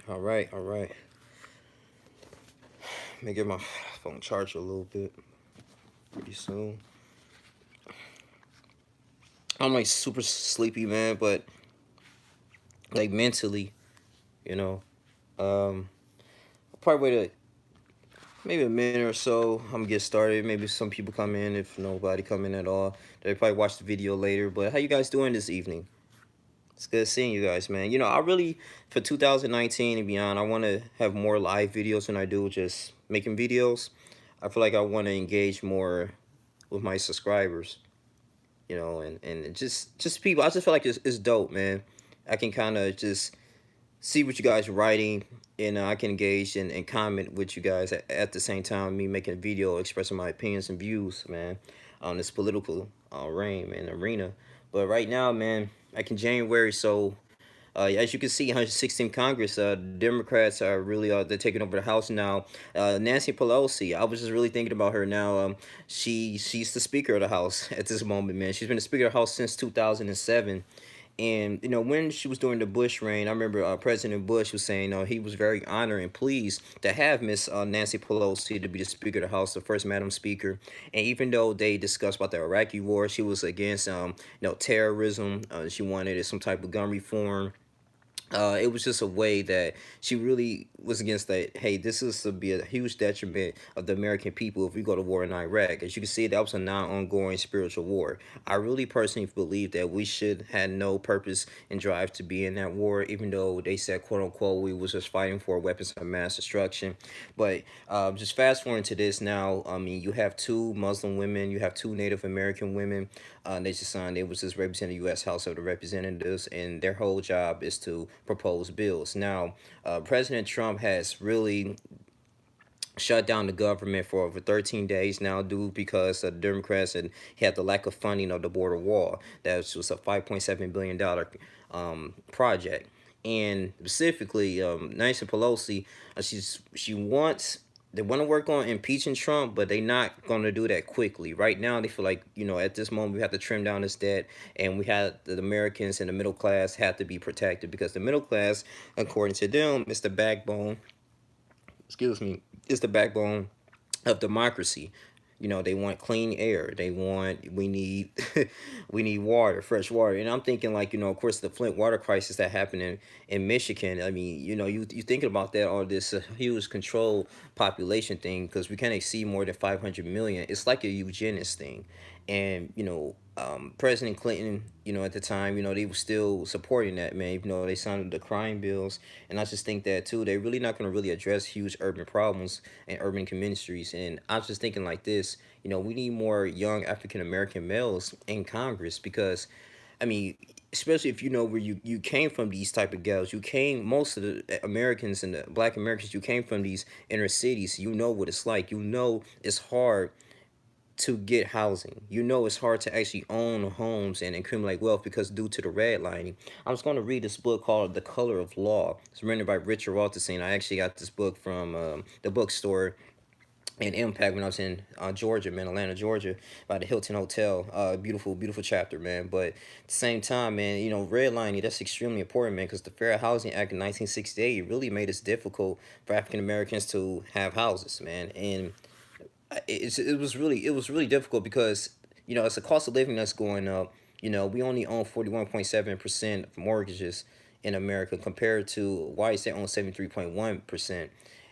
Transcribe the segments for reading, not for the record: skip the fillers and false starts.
All right, all right. Let me get my phone charged a little bit pretty soon. I'm like super sleepy, man, but like mentally, you know. I'll probably wait maybe a minute or so. I'm gonna get started. Maybe some people come in. If nobody come in at all, they probably watch the video later. But how you guys doing this evening? It's good seeing you guys, man. I really, for 2019 and beyond, I want to have more live videos than I do just making videos. I feel like I want to engage more with my subscribers, and just people. I just feel like it's dope, man. I can kind of just see what you guys are writing, and I can engage and comment with you guys at the same time. Me making a video expressing my opinions and views, man, on this political reign and arena. But right now, man, like in January, so as you can see, 116th Congress, Democrats are really they're taking over the House now. Nancy Pelosi, I was just really thinking about her now. She's the Speaker of the House at this moment, man. She's been the Speaker of the House since 2007. And when she was during the Bush reign, I remember President Bush was saying he was very honored and pleased to have Miss Nancy Pelosi to be the Speaker of the House, the first Madam Speaker. And even though they discussed about the Iraqi war, she was against terrorism. She wanted some type of gun reform. It was just a way that she really was against that. Hey, this is to be a huge detriment of the American people if we go to war in Iraq. As you can see, that was a non-ongoing spiritual war. I really personally believe that we should have no purpose and drive to be in that war, even though they said, quote unquote, we was just fighting for weapons of mass destruction. But just fast forward to this now. I mean, you have two Muslim women, you have two Native American women. They just signed. They was just representing the U.S. House of the Representatives, and their whole job is to propose bills. Now, President Trump has really shut down the government for over 13 days now due because of the Democrats, and he had the lack of funding of the border wall. That was a $5.7 billion project. And specifically, Nancy Pelosi, she wants they want to work on impeaching Trump, but they're not going to do that quickly. Right now, they feel like, at this moment, we have to trim down this debt, and we have the Americans and the middle class have to be protected because the middle class, according to them, is the backbone, excuse me, is the backbone of democracy. They want clean air. We need we need water, fresh water. And I'm thinking like, of course the Flint water crisis that happened in Michigan. I mean, you thinking about that, all this huge control population thing, because we can't exceed more than 500 million. It's like a eugenics thing. And President Clinton, at the time, they were still supporting that, man, even though they signed the crime bills. And I just think that too, they're really not going to really address huge urban problems and urban communities. And I was just thinking like this, we need more young African American males in Congress because, I mean, especially if you know where you came from, these type of gals, most of the Americans and the Black Americans, you came from these inner cities. You know what it's like. It's hard to get housing. It's hard to actually own homes and accumulate wealth because due to the redlining. I was going to read this book called The Color of Law. It's written by Richard Walterstein. I actually got this book from the bookstore in Impact when I was in Georgia, man, Atlanta, Georgia, by the Hilton Hotel. Beautiful, beautiful chapter, man. But at the same time, man, redlining, that's extremely important, man, because the Fair Housing Act in 1968 really made it difficult for African Americans to have houses, man. And it was really difficult because it's the cost of living that's going up. We only own 41.7% of mortgages in America compared to whites that own 73.1%.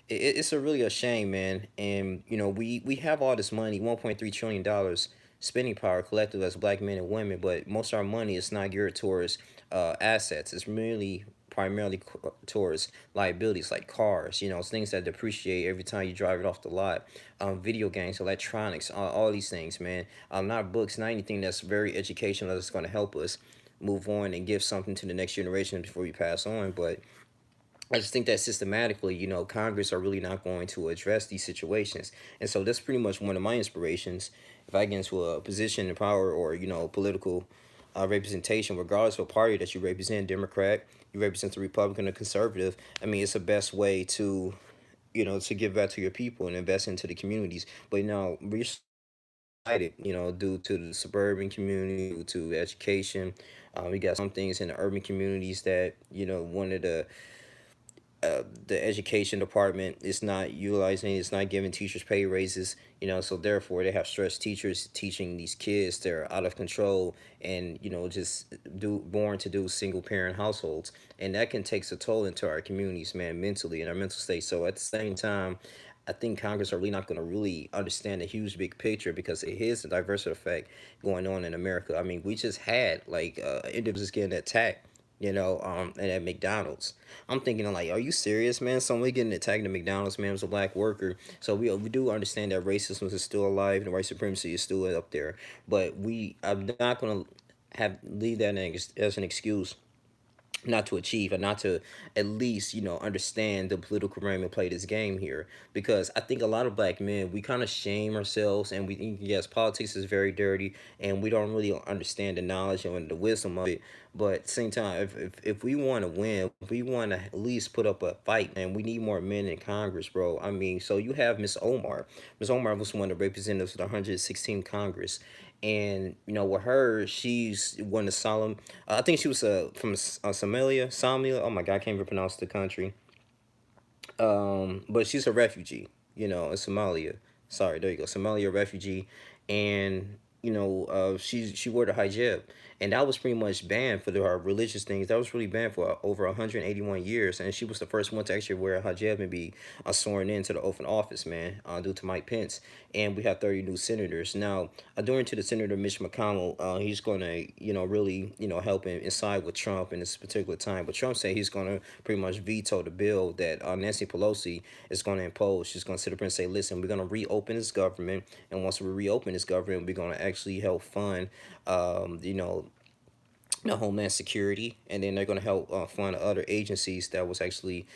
It's really a shame, man. And we have all this money, $1.3 trillion spending power collective as Black men and women, but most of our money is not geared towards assets. It's really primarily towards liabilities like cars, things that depreciate every time you drive it off the lot, video games, electronics, all these things, man. Not books, not anything that's very educational that's going to help us move on and give something to the next generation before we pass on. But I just think that systematically, Congress are really not going to address these situations. And so that's pretty much one of my inspirations. If I get into a position of power or, political representation, regardless of party that you represent, Democrat, you represent the Republican or conservative, I mean, it's the best way to give back to your people and invest into the communities. But, we're divided, due to the suburban community, due to education. We got some things in the urban communities that, one of the the education department is not utilizing, it's not giving teachers pay raises, so therefore they have stressed teachers teaching these kids. They're out of control, and just born to do single parent households, and that can take a toll into our communities, man, mentally and our mental state. So at the same time, I think Congress are really not going to really understand the huge big picture, because it is a diverse effect going on in America. I mean, we just had like individuals getting attacked, and at McDonald's. I'm thinking like, are you serious, man? Somebody getting attacked at McDonald's, man, was a black worker. So we do understand that racism is still alive and white supremacy is still up there. But I'm not gonna have leave that as an excuse not to achieve, and not to at least understand the political realm and play this game here, because I think a lot of black men, we kind of shame ourselves, and we think, yes, politics is very dirty, and we don't really understand the knowledge and the wisdom of it. But at the same time, if we want to win, if we want to at least put up a fight, and we need more men in Congress, bro. I mean, so you have Miss Omar was one of the representatives of the 116th Congress, and with her, she's one of solemn. I think she was from Somalia. Oh my God, I can't even pronounce the country. But she's a refugee, in Somalia. Sorry, there you go, Somalia refugee, and she wore the hijab, and that was pretty much banned for her religious things. That was really banned for over 181 years, and she was the first one to actually wear a hijab and be sworn into the oath of office, man, due to Mike Pence. And we have 30 new senators now. According to the Senator Mitch McConnell, he's going to, really, help him inside with Trump in this particular time. But Trump said he's going to pretty much veto the bill that Nancy Pelosi is going to impose. She's going to sit up and say, listen, we're going to reopen this government. And once we reopen this government, we're going to actually help fund, the Homeland Security, and then they're going to help fund other agencies that was actually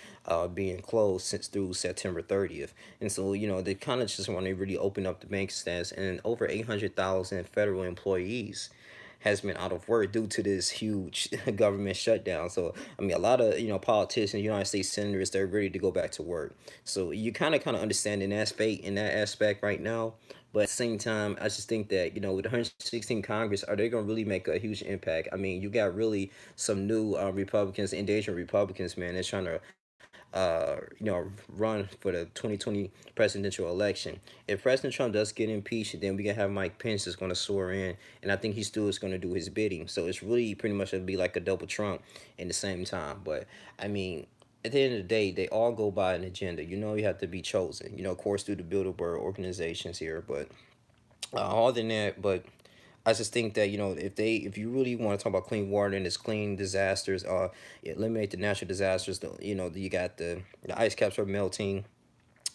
being closed since through September 30th. And so, they kind of just want to really open up the bank stats, and over 800,000 federal employees has been out of work due to this huge government shutdown. So I mean, a lot of politicians, United States senators, they're ready to go back to work. So you kind of understand in that aspect right now. But at the same time, I just think that with the 116 Congress, are they gonna really make a huge impact? I mean, you got really some new Republicans, endangered Republicans, man. They're trying to run for the 2020 presidential election. If President Trump does get impeached, then we can have Mike Pence is going to soar in, and I think he still is going to do his bidding. So it's really pretty much going to be like a double Trump in the same time. But I mean, at the end of the day, they all go by an agenda. You have to be chosen. Of course, through the Bilderberg organizations here, but other than that, but I just think that if you really want to talk about clean water and it's clean disasters, eliminate the natural disasters. You got the ice caps are melting.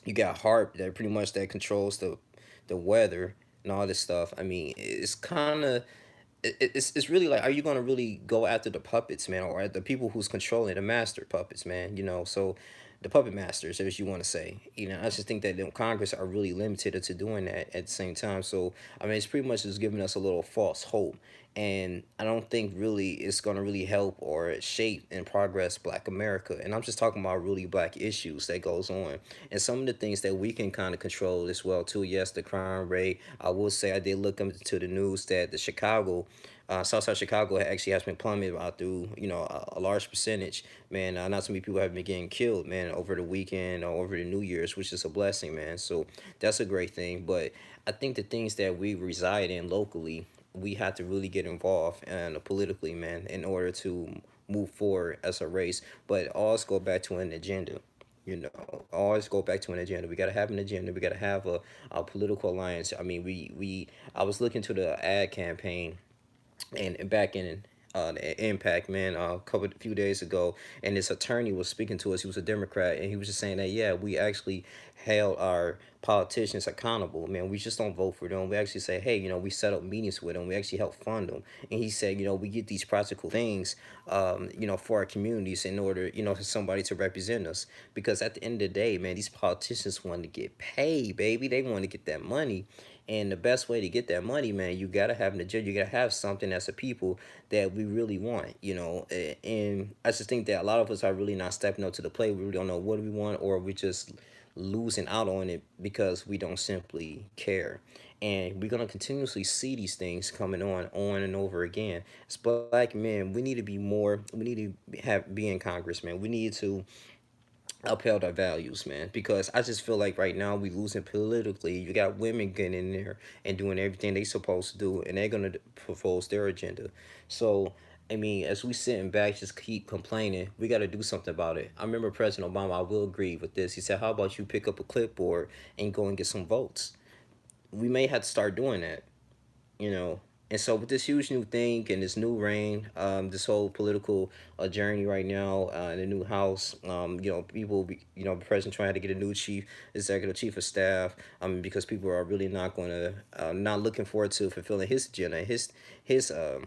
You got HARP that pretty much that controls the weather and all this stuff. I mean, it's kind of it's really like, are you gonna really go after the puppets, man, or at the people who's controlling the master puppets, man? So the puppet masters, as you want to say. I just think that the Congress are really limited to doing that at the same time. So I mean, it's pretty much just giving us a little false hope, and I don't think really it's gonna really help or shape and progress Black America. And I'm just talking about really Black issues that goes on, and some of the things that we can kind of control as well too. Yes, the crime rate. I will say I did look into the news that the Chicago Southside Chicago actually has been plummeted out through, a large percentage, man. Not so many people have been getting killed, man, over the weekend or over the New Year's, which is a blessing, man. So that's a great thing. But I think the things that we reside in locally, we have to really get involved and politically, man, in order to move forward as a race. But always go back to an agenda. Always go back to an agenda. We gotta have an agenda. We gotta have a political alliance. I mean, I was looking to the ad campaign and back in the Impact, man, a few days ago, and this attorney was speaking to us. He was a Democrat, and he was just saying that, yeah, we actually held our politicians accountable, man. We just don't vote for them. We actually say, hey, we set up meetings with them. We actually help fund them. And he said, we get these practical things, for our communities in order, for somebody to represent us. Because at the end of the day, man, these politicians want to get paid, baby. They want to get that money. And the best way to get that money, man, you gotta have an agenda. You gotta have something as a people that we really want, And I just think that a lot of us are really not stepping up to the plate. We really don't know what we want, or we just losing out on it because we don't simply care. And we're gonna continuously see these things coming on and over again. As Black men, we need to be more. We need to be in Congress, man. We need to upheld our values, man. Because I just feel like right now we losing politically. You got women getting in there and doing everything they supposed to do, and they're gonna propose their agenda. So I mean, as we sitting back, just keep complaining, we got to do something about it. I remember President Obama. I will agree with this. He said, "How about you pick up a clipboard and go and get some votes?" We may have to start doing that, you know. And so with this huge new thing and this new reign, this whole political journey right now in the new house, people, the president trying to get a new chief of staff, because people are really not going to, not looking forward to fulfilling his agenda, his um,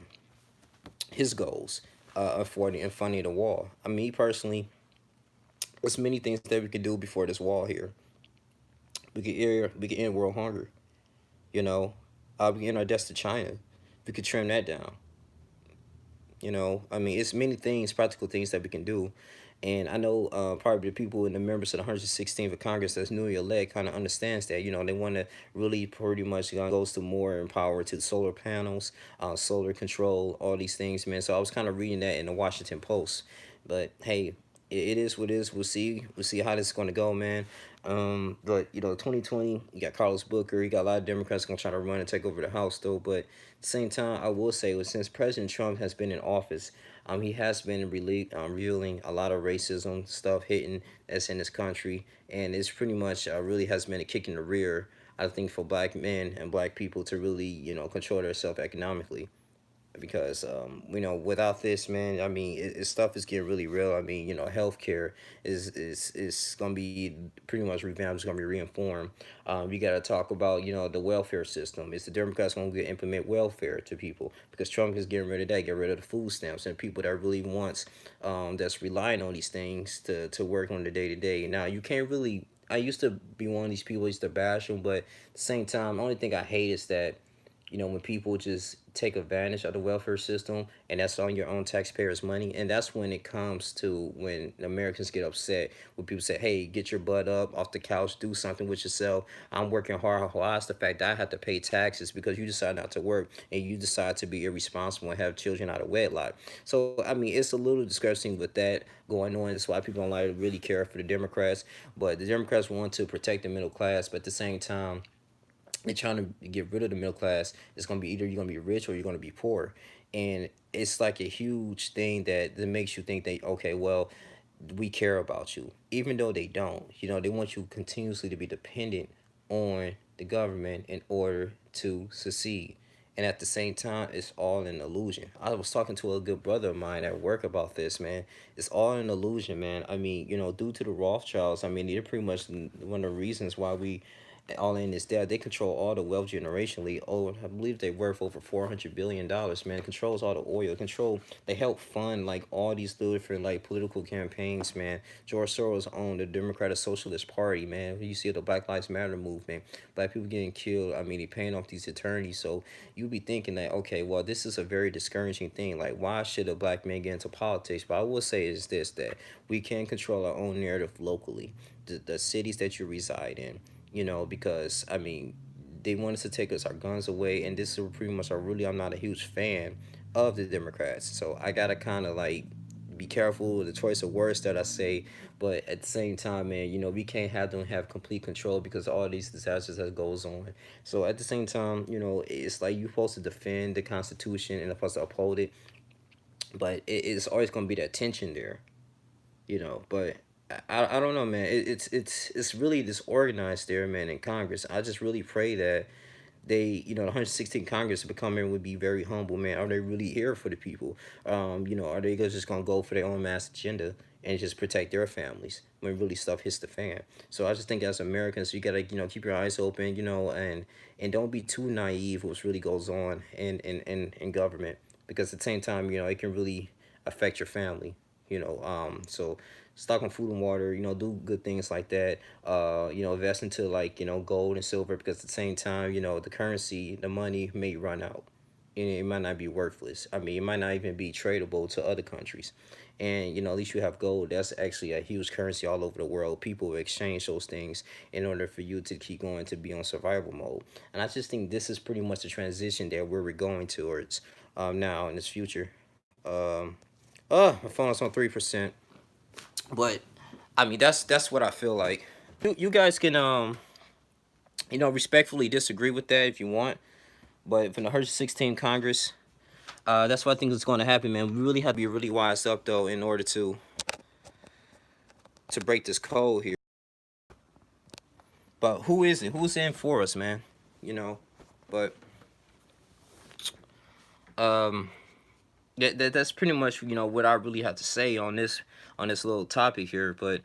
his goals, affording and funding the wall. I mean, me personally, there's many things that we could do before this wall here. We could end world hunger. You know, we can end our debts to China. We could trim that down. I mean, it's many things, practical things that we can do. And I know probably the people and the members of the 116th of Congress that's newly elect kind of understands that. They want to really pretty much goes to more empower to solar panels, solar control, all these things, man. So I was kind of reading that in the Washington Post. But hey, it is what it is. We'll see. We'll see how this is going to go, man. But 2020, you got Carlos Booker. You got a lot of Democrats going to try to run and take over the House, though. But at the same time, I will say, since President Trump has been in office, he has been revealing a lot of racism stuff hitting that's in this country, and it's pretty much really has been a kick in the rear. I think for black men and black people to really control themselves economically, because without this, man, I mean stuff is getting really real. I mean, healthcare is gonna be pretty much revamped. It's gonna be reinformed. You got to talk about the welfare system. Is the Democrats gonna implement welfare to people, because Trump is getting rid of that, get rid of the food stamps, and people that really wants that's relying on these things to work on the day to day. Now you can't really. I used to be one of these people who used to bash them, but at the same time, the only thing I hate is that when people just take advantage of the welfare system, and that's on your own taxpayers' money. And that's when it comes to when Americans get upset, when people say, hey, get your butt up off the couch, do something with yourself. I'm working hard. Why is the fact that I have to pay taxes because you decide not to work and you decide to be irresponsible and have children out of wedlock? So, I mean, it's a little disgusting with that going on. That's why people don't like really care for the Democrats. But the Democrats want to protect the middle class, but at the same time, they're trying to get rid of the middle class. It's gonna be either you're gonna be rich or you're gonna be poor, and it's like a huge thing that makes you think that, okay, well, we care about you, even though they don't. They want you continuously to be dependent on the government in order to succeed. And at the same time, it's all an illusion. I was talking to a good brother of mine at work about this, man. It's all an illusion, man. I mean, due to the Rothschilds, I mean, they're pretty much one of the reasons why we all in is that they control all the wealth generationally. Oh, I believe they're worth over $400 billion. Man, controls all the oil. Control. They help fund like all these different like political campaigns. Man, George Soros owned the Democratic Socialist Party. Man, you see the Black Lives Matter movement. Black people getting killed. I mean, they paying off these attorneys. So you be thinking that, okay, well, this is a very discouraging thing. Like, why should a black man get into politics? But I will say is this, that we can control our own narrative locally. The cities that you reside in, because I mean, they want us to take us our guns away, and this is pretty much I'm not a huge fan of the Democrats, so I gotta kind of like be careful with the choice of words that I say, but at the same time, man, we can't have them have complete control because of all these disasters that goes on. So at the same time, it's like you're supposed to defend the Constitution and supposed to uphold it, but it's always gonna be that tension there, but I don't know, man. It's really disorganized there, man, in Congress. I just really pray that the 116 Congress becoming would be very humble, man. Are they really here for the people? Are they just gonna go for their own mass agenda and just protect their families when really stuff hits the fan? So I just think as Americans, you gotta keep your eyes open, and don't be too naive what really goes on in government, because at the same time, it can really affect your family. So stock on food and water, do good things like that. Invest into like, gold and silver, because at the same time, the currency, the money may run out. And it might not be worthless. I mean, it might not even be tradable to other countries. And, at least you have gold. That's actually a huge currency all over the world. People will exchange those things in order for you to keep going, to be on survival mode. And I just think this is pretty much the transition that we're going towards now in this future. My phone's on 3%. But I mean, that's what I feel like. You guys can respectfully disagree with that if you want, but from the 116th Congress, that's what I think is going to happen, man. We really have to be really wise up though in order to break this code here. But who is it? Who's in for us, man? You know, but um, that's pretty much what I really have to say on this little topic here. But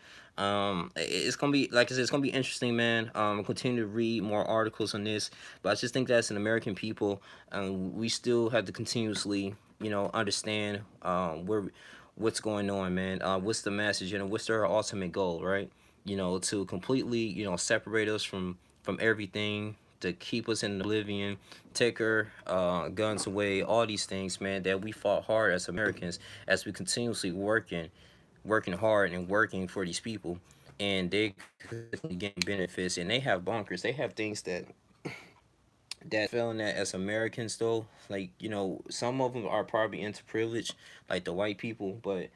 it's gonna be, like I said, it's gonna be interesting, man. I'll continue to read more articles on this, but I just think that as an American people, we still have to continuously understand where what's going on, man. What's the message? What's their ultimate goal, right? To completely separate us from everything, to keep us in oblivion, take our guns away, all these things, man, that we fought hard as Americans, as we continuously working hard and working for these people, and they gain benefits, and they have bunkers, they have things that feeling that as Americans though, like some of them are probably into privilege, like the white people, but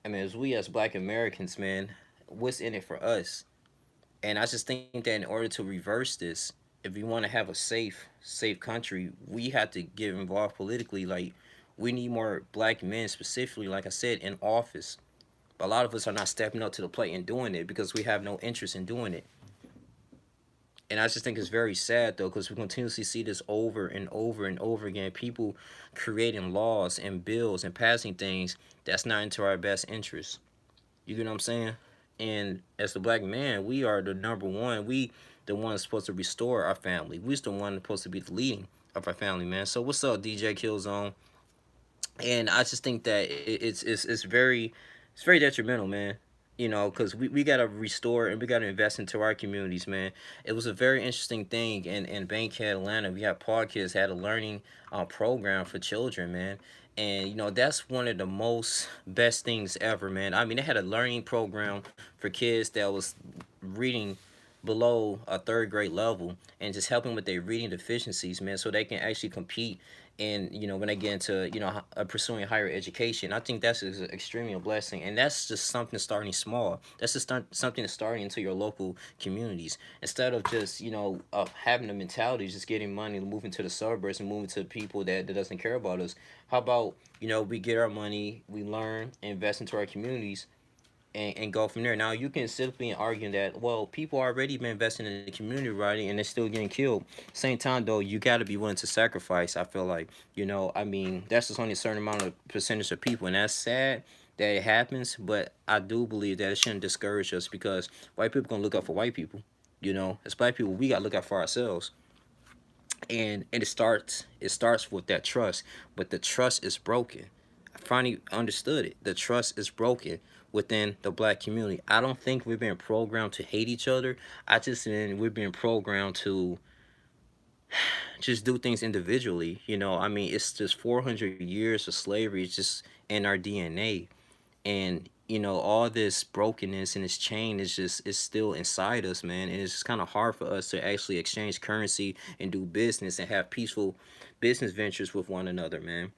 I mean, as we as Black Americans, man, what's in it for us? And I just think that in order to reverse this, if we want to have a safe country, we have to get involved politically. Like, we need more Black men, specifically, like I said, in office. But a lot of us are not stepping up to the plate and doing it because we have no interest in doing it. And I just think it's very sad though, because we continuously see this over and over and over again. People creating laws and bills and passing things that's not into our best interest. You get what I'm saying? And as the Black man, we are the number one. We the one that's supposed to restore our family. We're the one that's supposed to be the leading of our family, man. So what's up, DJ Killzone? And I just think that it's very detrimental, man. Because we gotta restore and we gotta invest into our communities, man. It was a very interesting thing in Bankhead, Atlanta. We had Paul Kids had a learning program for children, man. And that's one of the most best things ever, man. I mean, they had a learning program for kids that was reading below a third grade level, and just helping with their reading deficiencies, man, so they can actually compete and when they get into pursuing higher education. I think that's extremely a blessing, and that's just something starting small. That's just something that's starting into your local communities, instead of just having the mentality just getting money, moving to the suburbs and moving to people that doesn't care about us. How about we get our money, we learn, invest into our communities, and go from there. Now you can simply argue that, well, people already been investing in the community, right, and they're still getting killed. Same time though, you got to be willing to sacrifice. I feel like I mean, that's just only a certain amount of percentage of people, and that's sad that it happens. But I do believe that it shouldn't discourage us, because white people gonna look out for white people. As Black people, we gotta look out for ourselves. And it starts with that trust, but the trust is broken. I finally understood it. The trust is broken within the Black community. I don't think we've been programmed to hate each other. I just think we've been programmed to just do things individually. I mean, it's just 400 years of slavery. It's just in our DNA. And all this brokenness and this chain is just, it's still inside us, man. And it's kind of hard for us to actually exchange currency and do business and have peaceful business ventures with one another, man,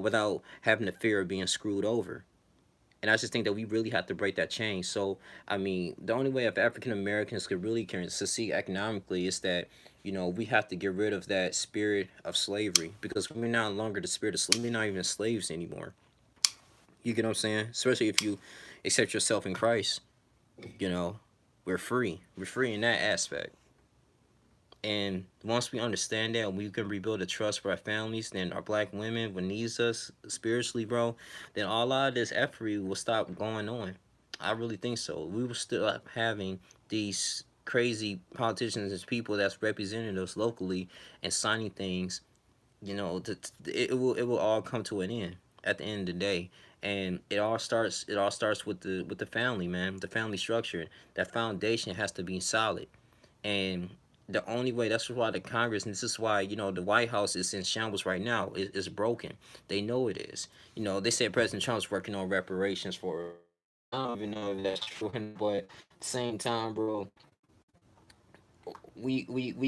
without having the fear of being screwed over. And I just think that we really have to break that chain. So I mean, the only way of African Americans could really can succeed economically is that we have to get rid of that spirit of slavery, because we're no longer the spirit of slavery. We're not even slaves anymore. You get what I'm saying? Especially if you accept yourself in Christ, you know, we're free. We're free in that aspect. And once we understand that, we can rebuild a trust for our families, then our Black women will need us spiritually, bro, then a lot of this effery will stop going on. I really think so. We will still having these crazy politicians and people that's representing us locally and signing things, it will all come to an end at the end of the day. And it all starts with the family, man, the family structure. That foundation has to be solid. And the only way, that's why the Congress, and this is why the White House is in shambles right now, is broken. They know it is. They said President Trump's working on reparations for, I don't even know if that's true, but at the same time, bro, we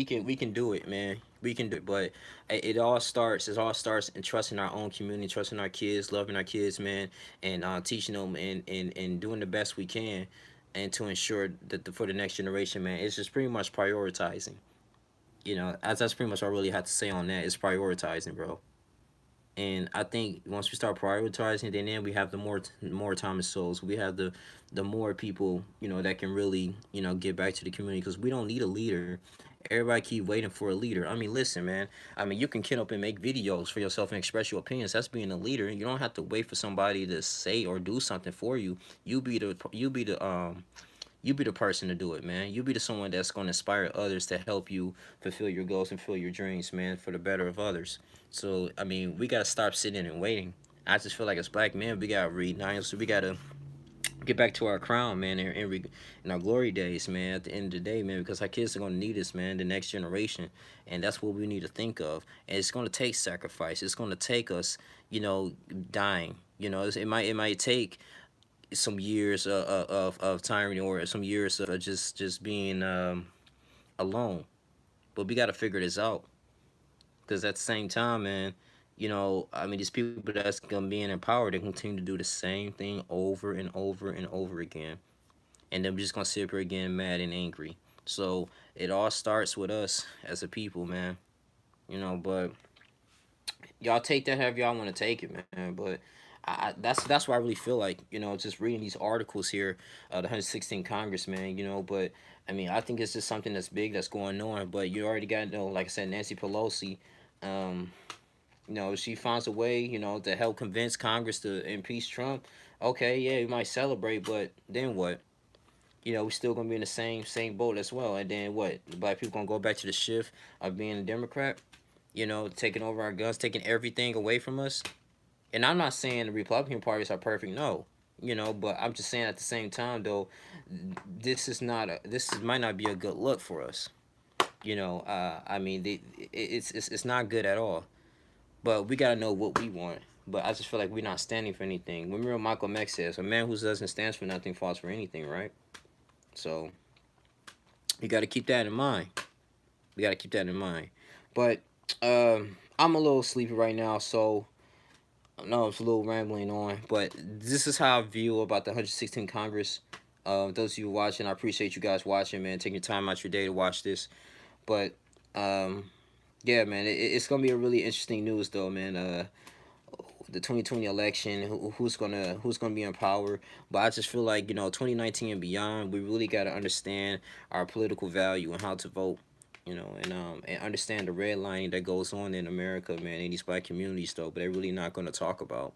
can do it, man. We can do it. But it all starts in trusting our own community, trusting our kids, loving our kids, man, and teaching them, and doing the best we can. and to ensure that for the next generation, man, it's just pretty much prioritizing. You know, as that's pretty much all I really have to say on that. Is prioritizing, bro. And I think once we start prioritizing, then we have the more Thomas souls. We have the more people, you know, that can really, you know, get back to the community, because we don't need a leader. Everybody keep waiting for a leader. I mean, listen, man. I mean, you can get up and make videos for yourself and express your opinions. That's being a leader. You don't have to wait for somebody to say or do something for you. You be the person to do it, man. You be the someone that's going to inspire others to help you fulfill your goals and fulfill your dreams, man, for the better of others. So, I mean, we got to stop sitting and waiting. I just feel like as black men, we got to read. Now, so we got to get back to our crown, man, in our glory days, man, at the end of the day, man, because our kids are going to need us, man, the next generation. And that's what we need to think of. And it's going to take sacrifice. It's going to take us, you know, dying. You know, it might take some years of tyranny, or some years of just being alone. But we got to figure this out, because at the same time, man, you know, I mean, these people that's gonna be in power, they continue to do the same thing over and over and over again, and then we're just gonna sit here again, mad and angry. So it all starts with us as a people, man. You know, but y'all take that however y'all want to take it, man. But that's why I really feel like, you know, just reading these articles here, the 116 Congress, man. You know, but I mean, I think it's just something that's big that's going on. But you already got, you know, like I said, Nancy Pelosi. Um, you know, if she finds a way, you know, to help convince Congress to impeach Trump, okay, yeah, we might celebrate, but then what? You know, we still gonna be in the same boat as well. And then what? The black people gonna go back to the shift of being a Democrat, you know, taking over our guns, taking everything away from us. And I'm not saying the Republican parties are perfect, no, you know, but I'm just saying at the same time though, this might not be a good look for us. You know, I mean, it's not good at all. But we gotta know what we want. But I just feel like we're not standing for anything. Remember what Michael X says, a man who doesn't stand for nothing falls for anything, right? So you gotta keep that in mind. We gotta keep that in mind. But I'm a little sleepy right now, so I know it's a little rambling on. But this is how I view about the 116 Congress. Those of you watching, I appreciate you guys watching, man. Taking your time out your day to watch this. But yeah, man, it's gonna be a really interesting news though, man. The 2020 election, who's gonna be in power. But I just feel like, you know, 2019 and beyond, we really got to understand our political value and how to vote. You know, and understand the redlining that goes on in America, man, in these black communities though. But they're really not going to talk about.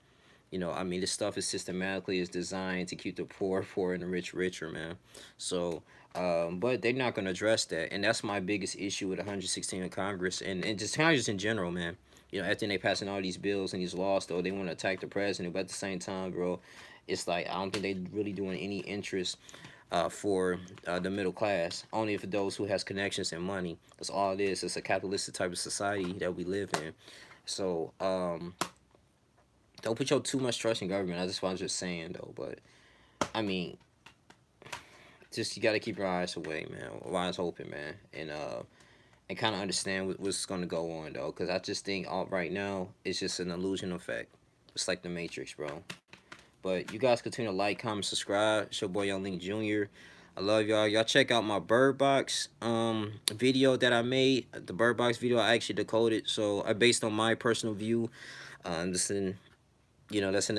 You know, I mean, this stuff is systematically is designed to keep the poor poor and the rich richer, man. So, but they're not going to address that, and that's my biggest issue with 116 in Congress, and just Congress in general, man. You know, after they passing all these bills and these laws, though, they want to attack the president, but at the same time, bro, it's like I don't think they really doing any interest for the middle class. Only for those who has connections and money. That's all it is. It's a capitalistic type of society that we live in. So, don't put your too much trust in government. That's what I'm just saying though. But I mean, just you gotta keep your eyes away, man. Eyes open, man, and kind of understand what's gonna go on though. Cause I just think all right now it's just an illusion effect. It's like the Matrix, bro. But you guys continue to like, comment, subscribe. It's your boy Young Link Jr. I love y'all. Y'all check out my Bird Box video that I made. The Bird Box video I actually decoded, so I based on my personal view. This in you know that's in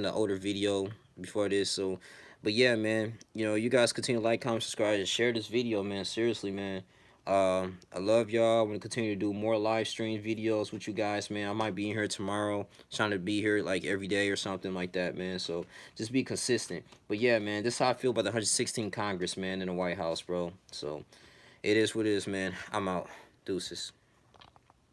the older video before this. So but yeah, man, you know, you guys continue to like, comment, subscribe, and share this video, man. Seriously, man. I love y'all. I'm gonna continue to do more live stream videos with you guys, man. I might be in here tomorrow, trying to be here like every day or something like that, man. So just be consistent. But yeah, man, this is how I feel about the 116 Congress, man, in the White House, bro. So it is what it is, man. I'm out. Deuces.